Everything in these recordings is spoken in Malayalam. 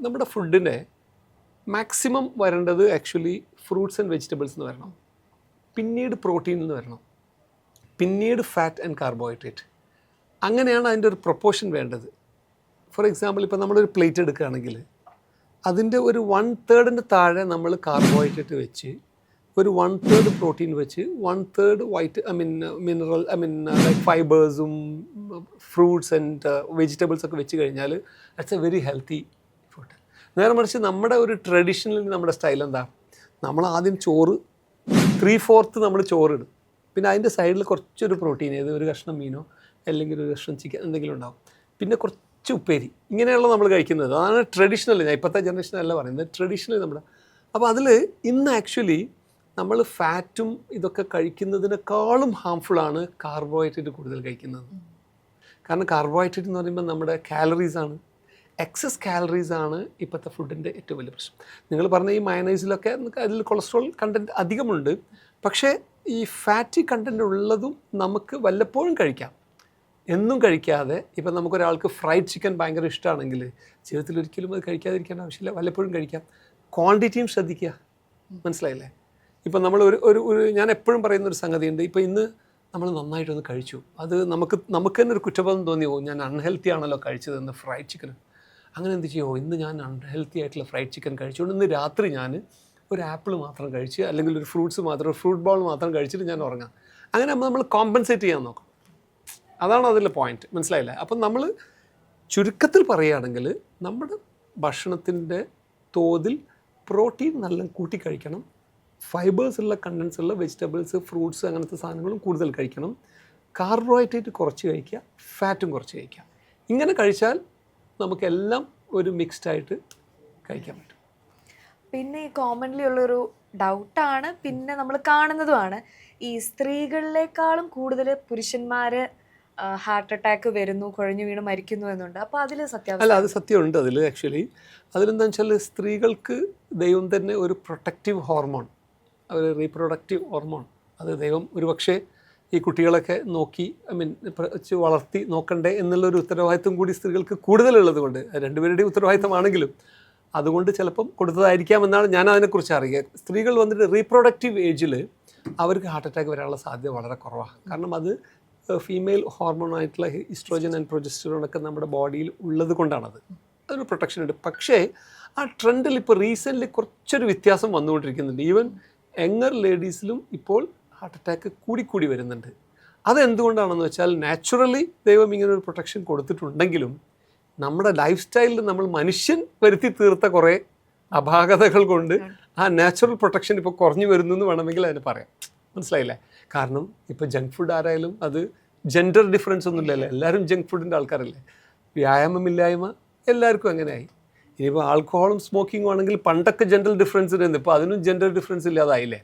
നമ്മുടെ ഫുഡിനെ മാക്സിമം വരേണ്ടത് ആക്ച്വലി ഫ്രൂട്ട്സ് ആൻഡ് വെജിറ്റബിൾസ് എന്ന് വരണം, പിന്നീട് പ്രോട്ടീൻ എന്ന് വരണം, പിന്നീട് ഫാറ്റ് ആൻഡ് കാർബോഹൈഡ്രേറ്റ്. അങ്ങനെയാണ് അതിൻ്റെ ഒരു പ്രൊപ്പോർഷൻ വേണ്ടത്. ഫോർ എക്സാമ്പിൾ ഇപ്പോൾ നമ്മളൊരു പ്ലേറ്റ് എടുക്കുകയാണെങ്കിൽ അതിൻ്റെ ഒരു 1/3 താഴെ നമ്മൾ കാർബോഹൈഡ്രേറ്റ് വെച്ച്, ഒരു 1/3 പ്രോട്ടീൻ വെച്ച്, 1/3 മിനറൽ ലൈക്ക് ഫൈബേഴ്സും ഫ്രൂട്ട്സ് ആൻഡ് വെജിറ്റബിൾസ് ഒക്കെ വെച്ച് കഴിഞ്ഞാൽ that's a very healthy food. നേരെ മറിച്ച് നമ്മുടെ ഒരു ട്രഡീഷണലി നമ്മുടെ സ്റ്റൈൽ എന്താ, നമ്മൾ ആദ്യം ചോറ് 3/4 നമ്മൾ ചോറിടും, പിന്നെ അതിൻ്റെ സൈഡിൽ കുറച്ചൊരു പ്രോട്ടീൻ, ഏത് ഒരു കഷ്ണം മീനോ അല്ലെങ്കിൽ ഒരു കഷ്ണം ചിക്കൻ എന്തെങ്കിലും ഉണ്ടാവും, പിന്നെ കുറച്ച് ഉപ്പേരി, ഇങ്ങനെയുള്ള നമ്മൾ കഴിക്കുന്നത്. അതാണ് ട്രഡീഷണൽ. ഞാൻ ഇപ്പോഴത്തെ ജനറേഷനല്ല പറയുന്നത്, ട്രഡീഷണലി നമ്മുടെ. അപ്പോൾ അതിൽ ഇന്ന് ആക്ച്വലി നമ്മൾ ഫാറ്റും ഇതൊക്കെ കഴിക്കുന്നതിനേക്കാളും ഹാംഫുള്ളാണ് കാർബോഹൈഡ്രേറ്റ് കൂടുതൽ കഴിക്കുന്നത്. കാരണം കാർബോഹൈഡ്രേറ്റ് എന്ന് പറയുമ്പോൾ നമ്മുടെ കാലറീസാണ്, എക്സസ് കാലറീസാണ് ഇപ്പോഴത്തെ ഫുഡിൻ്റെ ഏറ്റവും വലിയ പ്രശ്നം. നിങ്ങൾ പറഞ്ഞ ഈ മയണൈസിലൊക്കെ അതിൽ കൊളസ്ട്രോൾ കണ്ടൻറ്റ് അധികമുണ്ട്, പക്ഷേ ഈ ഫാറ്റി കണ്ടൻറ്റ് ഉള്ളതും നമുക്ക് വല്ലപ്പോഴും കഴിക്കാം, എന്നും കഴിക്കാതെ. ഇപ്പം നമുക്കൊരാൾക്ക് ഫ്രൈഡ് ചിക്കൻ ഭയങ്കര ഇഷ്ടമാണെങ്കിൽ ജീവിതത്തിൽ ഒരിക്കലും അത് കഴിക്കാതിരിക്കേണ്ട ആവശ്യമില്ല, വല്ലപ്പോഴും കഴിക്കാം. ക്വാണ്ടിറ്റിയും ശ്രദ്ധിക്കുക, മനസ്സിലായില്ലേ? ഇപ്പം നമ്മൾ ഒരു ഞാൻ എപ്പോഴും പറയുന്നൊരു സംഗതിയുണ്ട്, ഇപ്പോൾ ഇന്ന് നമ്മൾ നന്നായിട്ടൊന്ന് കഴിച്ചു, അത് നമുക്ക് തന്നെ ഒരു കുറ്റബോധം തോന്നിയോ, ഞാൻ അൺഹെൽത്തി ആണല്ലോ കഴിച്ചതെന്ന് ഫ്രൈഡ് ചിക്കൻ. അങ്ങനെ എന്ത് ചെയ്യുമോ, ഇന്ന് ഞാൻ അൺഹെൽത്തി ആയിട്ടുള്ള ഫ്രൈഡ് ചിക്കൻ കഴിച്ചുകൊണ്ട് ഇന്ന് രാത്രി ഞാൻ ഒരു ആപ്പിൾ മാത്രം കഴിച്ച്, അല്ലെങ്കിൽ ഒരു ഫ്രൂട്ട്സ് മാത്രം, ഒരു ഫ്രൂട്ട് ബോൾ മാത്രം കഴിച്ചിട്ട് ഞാൻ ഉറങ്ങാം. അങ്ങനെ നമ്മൾ കോമ്പൻസേറ്റ് ചെയ്യാൻ നോക്കണം. അതാണ് അതിലെ പോയിന്റ്, മനസ്സിലായില്ലേ? അപ്പം നമ്മൾ ചുരുക്കത്തിൽ പറയുകയാണെങ്കിൽ നമ്മുടെ ഭക്ഷണത്തിൻ്റെ തോതിൽ പ്രോട്ടീൻ നല്ല കൂട്ടി കഴിക്കണം, ഫൈബേഴ്സ് ഉള്ള കണ്ടൻസ് ഉള്ള വെജിറ്റബിൾസ്, ഫ്രൂട്ട്സ്, അങ്ങനത്തെ സാധനങ്ങളും കൂടുതൽ കഴിക്കണം, കാർബോഹൈഡ്രേറ്റ് കുറച്ച് കഴിക്കുക, ഫാറ്റും കുറച്ച് കഴിക്കുക. ഇങ്ങനെ കഴിച്ചാൽ നമുക്കെല്ലാം ഒരു മിക്സ്ഡ് ആയിട്ട് കഴിക്കാൻ പറ്റും. പിന്നെ ഈ കോമൺലി ഉള്ളൊരു ഡൗട്ടാണ്, പിന്നെ നമ്മൾ കാണുന്നതുമാണ്, ഈ സ്ത്രീകളിലേക്കാളും കൂടുതൽ പുരുഷന്മാർ ഹാർട്ട് അറ്റാക്ക് വരുന്നു, കുഴഞ്ഞു വീണ് മരിക്കുന്നു എന്നുണ്ട്. അപ്പോൾ അതിൽ സത്യാവസ്ഥ? അല്ല, അത് സത്യമുണ്ട്. അതിൽ ആക്ച്വലി അതിലെന്താണെന്ന് വെച്ചാൽ സ്ത്രീകൾക്ക് ദൈവം തന്നെ ഒരു പ്രൊട്ടക്റ്റീവ് ഹോർമോൺ, ഒരു റീപ്രൊഡക്റ്റീവ് ഹോർമോൺ, അത് ദൈവം ഒരുപക്ഷെ ഈ കുട്ടികളൊക്കെ നോക്കി വളർത്തി നോക്കണ്ടേ എന്നുള്ളൊരു ഉത്തരവാദിത്വം കൂടി സ്ത്രീകൾക്ക് കൂടുതലുള്ളത് കൊണ്ട്, രണ്ടുപേരുടെയും ഉത്തരവാദിത്തമാണെങ്കിലും അതുകൊണ്ട് ചിലപ്പം കൊടുത്തതായിരിക്കാമെന്നാണ് ഞാൻ അതിനെക്കുറിച്ച് അറിയുക. സ്ത്രീകൾ വന്നിട്ട് റീപ്രൊഡക്റ്റീവ് ഏജിൽ അവർക്ക് ഹാർട്ട് അറ്റാക്ക് വരാനുള്ള സാധ്യത വളരെ കുറവാണ്. കാരണം അത് ഫീമെയിൽ ഹോർമോണായിട്ടുള്ള ഈസ്ട്രോജൻ ആൻഡ് പ്രൊജസ്റ്ററോണൊക്കെ നമ്മുടെ ബോഡിയിൽ ഉള്ളത് കൊണ്ടാണത്. അതൊരു പ്രൊട്ടക്ഷൻ ഉണ്ട്. പക്ഷേ ആ ട്രെൻഡിൽ ഇപ്പോൾ റീസെൻ്റ്ലി കുറച്ചൊരു വ്യത്യാസം വന്നുകൊണ്ടിരിക്കുന്നുണ്ട്. ഈവൻ യങ്ങർ ലേഡീസിലും ഇപ്പോൾ ഹാർട്ട് അറ്റാക്ക് കൂടിക്കൂടി വരുന്നുണ്ട്. അതെന്തുകൊണ്ടാണെന്ന് വെച്ചാൽ നാച്ചുറലി ദൈവം ഇങ്ങനെ ഒരു പ്രൊട്ടക്ഷൻ കൊടുത്തിട്ടുണ്ടെങ്കിലും നമ്മുടെ ലൈഫ് സ്റ്റൈലിൽ നമ്മൾ മനുഷ്യൻ വരുത്തി തീർത്ത കുറേ അപാകതകൾ കൊണ്ട് ആ നാച്ചുറൽ പ്രൊട്ടക്ഷൻ ഇപ്പോൾ കുറഞ്ഞു വരുന്നു എന്ന് വേണമെങ്കിൽ അതിന് പറയാം. മനസ്സിലായില്ലേ? കാരണം ഇപ്പോൾ ജങ്ക് ഫുഡ് ആരായാലും അത് ജെൻഡർ ഡിഫറൻസ് ഒന്നുമില്ലല്ലോ, എല്ലാവരും ജങ്ക് ഫുഡിൻ്റെ ആൾക്കാരല്ലേ. വ്യായാമമില്ലായ്മ എല്ലാവർക്കും അങ്ങനെയായി. ഇനിയിപ്പോൾ ആൽക്കഹോളും സ്മോക്കിങ്ങും ആണെങ്കിൽ പണ്ടൊക്കെ ജെൻഡർ ഡിഫറൻസ് ഇരുന്നു, ഇപ്പോൾ അതിനും ജെൻഡർ ഡിഫറൻസ് ഇല്ലാതായില്ലേ.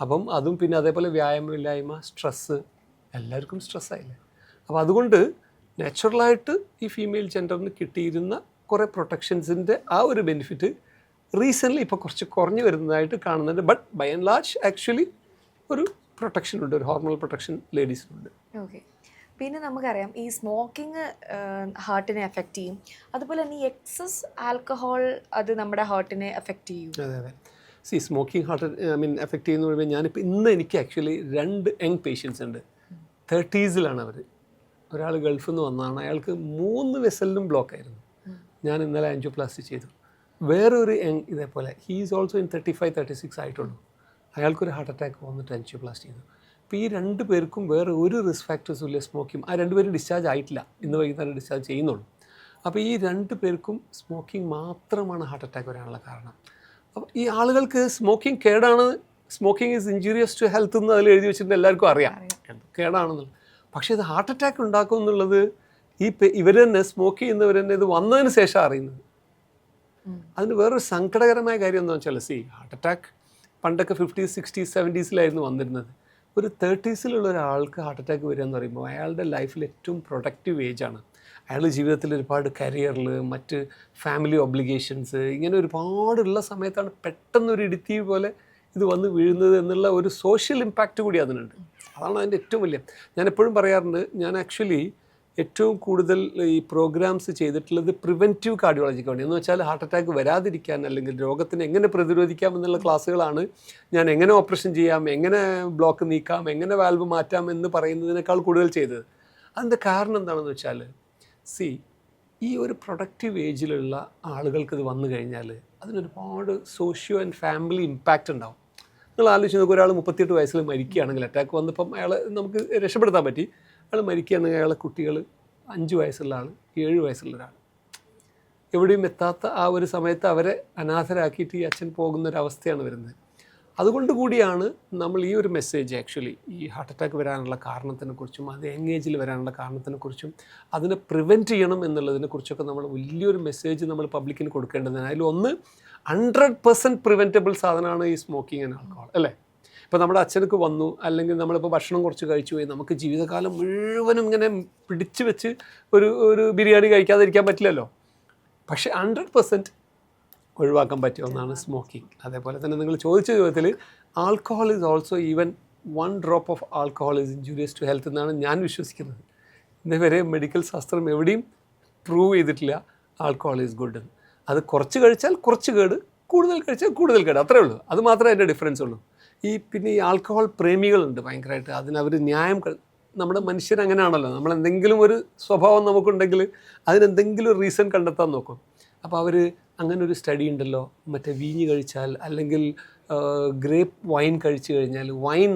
അപ്പം അതും പിന്നെ അതേപോലെ വ്യായാമമില്ലായ്മ, സ്ട്രെസ്സ്, എല്ലാവർക്കും സ്ട്രെസ്സായില്ലേ. അപ്പോൾ അതുകൊണ്ട് നാച്ചുറലായിട്ട് ഈ ഫീമെയിൽ ജെൻഡറിന് കിട്ടിയിരുന്ന കുറേ പ്രൊട്ടക്ഷൻസിൻ്റെ ആ ഒരു ബെനിഫിറ്റ് റീസെൻ്റ്ലി ഇപ്പോൾ കുറച്ച് കുറഞ്ഞു വരുന്നതായിട്ട് കാണുന്നുണ്ട്. But by and large actually ഒരു പ്രൊട്ടക്ഷൻ ഉണ്ട്, ഒരു ഹോർമോണൽ പ്രൊട്ടക്ഷൻ ലേഡീസിനുണ്ട്. ഓക്കെ. പിന്നെ നമുക്കറിയാം ഈ സ്മോക്കിംഗ് ഹാർട്ടിനെ എഫക്റ്റ് ചെയ്യും, അതുപോലെ തന്നെ ഈ എക്സസ് ആൽക്കഹോൾ അത് നമ്മുടെ ഹാർട്ടിനെ എഫക്റ്റ് ചെയ്യും. അതെ അതെ. സ്മോക്കിംഗ് ഹാർട്ട് എഫക്റ്റ് ചെയ്യുന്ന പറയുമ്പോൾ ഞാനിപ്പോൾ ഇന്ന് എനിക്ക് ആക്ച്വലി 2 യങ് പേഷ്യൻസ് ഉണ്ട്. 30s അവർ. ഒരാൾ ഗൾഫിൽ നിന്ന് വന്നതാണ്, അയാൾക്ക് 3 വെസലിനും ബ്ലോക്ക് ആയിരുന്നു. ഞാൻ ഇന്നലെ ആൻജിയോപ്ലാസ്റ്റി ചെയ്തു. വേറൊരു യങ് ഇതേപോലെ, ഹീ ഈസ് ഓൾസോ ഇൻ 35-36 ആയിട്ടുള്ളൂ, അയാൾക്കൊരു ഹാർട്ട് അറ്റാക്ക് വന്നിട്ട് ആൻജിയോപ്ലാസ്റ്റി ചെയ്തു. അപ്പോൾ ഈ 2 പേർക്കും വേറെ ഒരു റിസ്ക് ഫാക്ടേഴ്സും ഇല്ല സ്മോക്കിംഗ്. ആ 2 പേരും ഡിസ്ചാർജ് ആയിട്ടില്ല, ഇന്ന് വൈകുന്നേരം ഡിസ്ചാർജ് ചെയ്യുന്നുള്ളൂ. അപ്പോൾ ഈ 2 പേർക്കും സ്മോക്കിംഗ് മാത്രമാണ് ഹാർട്ട് അറ്റാക്ക് വരാനുള്ള കാരണം. അപ്പോൾ ഈ ആളുകൾക്ക് സ്മോക്കിംഗ് കേടാണ്, smoking is injurious to health എന്ന് അതിൽ എഴുതി വെച്ചിട്ട് എല്ലാവർക്കും അറിയാം കേടാണെന്നുള്ളത്. പക്ഷേ ഇത് ഹാർട്ട് അറ്റാക്ക് ഉണ്ടാക്കും എന്നുള്ളത് ഇവർ തന്നെ സ്മോക്ക് ചെയ്യുന്നവർ തന്നെ ഇത് വന്നതിന് ശേഷം അറിയുന്നത്. അതിന് വേറൊരു സങ്കടകരമായ കാര്യം എന്താണെന്ന് വെച്ചാൽ ഹാർട്ട് അറ്റാക്ക് പണ്ടൊക്കെ 50s, 60s, 70s വന്നിരുന്നത്. ഒരു 30s ഒരാൾക്ക് ഹാർട്ട് അറ്റാക്ക് വരിക എന്ന് പറയുമ്പോൾ അയാളുടെ ലൈഫിൽ ഏറ്റവും പ്രൊഡക്റ്റീവ് ഏജാണ്. അയാളുടെ ജീവിതത്തിൽ ഒരുപാട് കരിയറിൽ, മറ്റ് ഫാമിലി ഒബ്ലിഗേഷൻസ്, ഇങ്ങനെ ഒരുപാടുള്ള സമയത്താണ് പെട്ടെന്നൊരു ഇടുത്തി പോലെ ഇത് വന്ന് വീഴുന്നത് എന്നുള്ള ഒരു സോഷ്യൽ ഇമ്പാക്റ്റ് കൂടി അതിനുണ്ട്. അതാണ് അതിൻ്റെ ഏറ്റവും വലിയ. ഞാൻ എപ്പോഴും പറയാറുണ്ട്, ഞാൻ ആക്ച്വലി ഏറ്റവും കൂടുതൽ ഈ പ്രോഗ്രാംസ് ചെയ്തിട്ടുള്ളത് പ്രിവെൻറ്റീവ് കാർഡിയോളജിക്ക് വേണ്ടി എന്ന് വെച്ചാൽ ഹാർട്ട് അറ്റാക്ക് വരാതിരിക്കാൻ അല്ലെങ്കിൽ രോഗത്തിന് എങ്ങനെ പ്രതിരോധിക്കാം എന്നുള്ള ക്ലാസ്സുകളാണ്. ഞാൻ എങ്ങനെ ഓപ്പറേഷൻ ചെയ്യാം, എങ്ങനെ ബ്ലോക്ക് നീക്കാം, എങ്ങനെ വാൽവ് മാറ്റാം എന്ന് പറയുന്നതിനേക്കാൾ കൂടുതൽ ചെയ്തത്. അതിൻ്റെ കാരണം എന്താണെന്ന് വെച്ചാൽ ഈ ഒരു പ്രൊഡക്റ്റീവ് ഏജിലുള്ള ആളുകൾക്ക് ഇത് വന്നു കഴിഞ്ഞാൽ അതിനൊരുപാട് സോഷ്യോ ആൻഡ് ഫാമിലി ഇമ്പാക്റ്റ് ഉണ്ടാവും. നിങ്ങൾ ആലോചിച്ച് നോക്കുക, ഒരാൾ 38 വയസ്സിൽ മരിക്കുകയാണെങ്കിൽ, അറ്റാക്ക് വന്നപ്പം അയാളെ നമുക്ക് രക്ഷപ്പെടുത്താൻ പറ്റി, അയാൾ മരിക്കുകയാണെങ്കിൽ അയാളെ കുട്ടികൾ 5 വയസ്സുള്ള ആൾ, 7 വയസ്സുള്ള ഒരാൾ, എവിടെയും എത്താത്ത ആ ഒരു സമയത്ത് അവരെ അനാഥരാക്കിയിട്ട് ഈ അച്ഛൻ പോകുന്നൊരവസ്ഥയാണ് വരുന്നത്. അതുകൊണ്ട് കൂടിയാണ് നമ്മൾ ഈ ഒരു മെസ്സേജ് ആക്ച്വലി ഈ ഹാർട്ട് അറ്റാക്ക് വരാനുള്ള കാരണത്തിനെക്കുറിച്ചും അത് യങ് ഏജിൽ വരാനുള്ള കാരണത്തിനെക്കുറിച്ചും അതിനെ പ്രിവെൻറ്റ് ചെയ്യണം എന്നുള്ളതിനെക്കുറിച്ചൊക്കെ നമ്മൾ വലിയൊരു മെസ്സേജ് നമ്മൾ പബ്ലിക്കിന് കൊടുക്കേണ്ടതാണ്. അതിലൊന്ന് 100% പ്രിവെൻറ്റബിൾ സാധനമാണ് ഈ സ്മോക്കിംഗ് ആൻഡ് ആൽക്കഹോൾ, അല്ലേ? ഇപ്പോൾ നമ്മുടെ അച്ഛനക്ക് വന്നു, അല്ലെങ്കിൽ നമ്മളിപ്പോൾ ഭക്ഷണം കുറച്ച് കഴിച്ചു പോയി, നമുക്ക് ജീവിതകാലം മുഴുവനും ഇങ്ങനെ പിടിച്ചു വെച്ച് ഒരു ബിരിയാണി കഴിക്കാതിരിക്കാൻ പറ്റില്ലല്ലോ. പക്ഷേ 100% ഒഴിവാക്കാൻ പറ്റിയ ഒന്നാണ് സ്മോക്കിംഗ്. അതേപോലെ തന്നെ നിങ്ങൾ ചോദിച്ച ചോദ്യത്തിൽ alcohol is also even 1 drop of alcohol is injurious to health എന്നാണ് ഞാൻ വിശ്വസിക്കുന്നത്. ഇന്നുവരെ മെഡിക്കൽ ശാസ്ത്രം എവിടെയും പ്രൂവ് ചെയ്തിട്ടില്ല ആൽക്കഹോൾ ഈസ് ഗുഡ് എന്ന്. അത് കുറച്ച് കഴിച്ചാൽ കുറച്ച് കേട്, കൂടുതൽ കഴിച്ചാൽ കൂടുതൽ കേട്, അത്രേ ഉള്ളൂ. അത് മാത്രമേ അതിൻ്റെ ഡിഫറൻസ് ഉള്ളൂ. പിന്നെ ഈ ആൽക്കഹോൾ പ്രേമികളുണ്ട് ഭയങ്കരമായിട്ട്. അതിനവർ ന്യായം നമ്മുടെ മനുഷ്യരങ്ങനെയാണല്ലോ, നമ്മളെന്തെങ്കിലും ഒരു സ്വഭാവം നമുക്കുണ്ടെങ്കിൽ അതിനെന്തെങ്കിലും റീസൺ കണ്ടെത്താൻ നോക്കും. അപ്പോൾ അവർ അങ്ങനെ ഒരു സ്റ്റഡി ഉണ്ടല്ലോ, മറ്റേ വീഞ്ഞ് കഴിച്ചാൽ അല്ലെങ്കിൽ ഗ്രേപ്പ് വൈൻ കഴിച്ചു കഴിഞ്ഞാൽ വൈൻ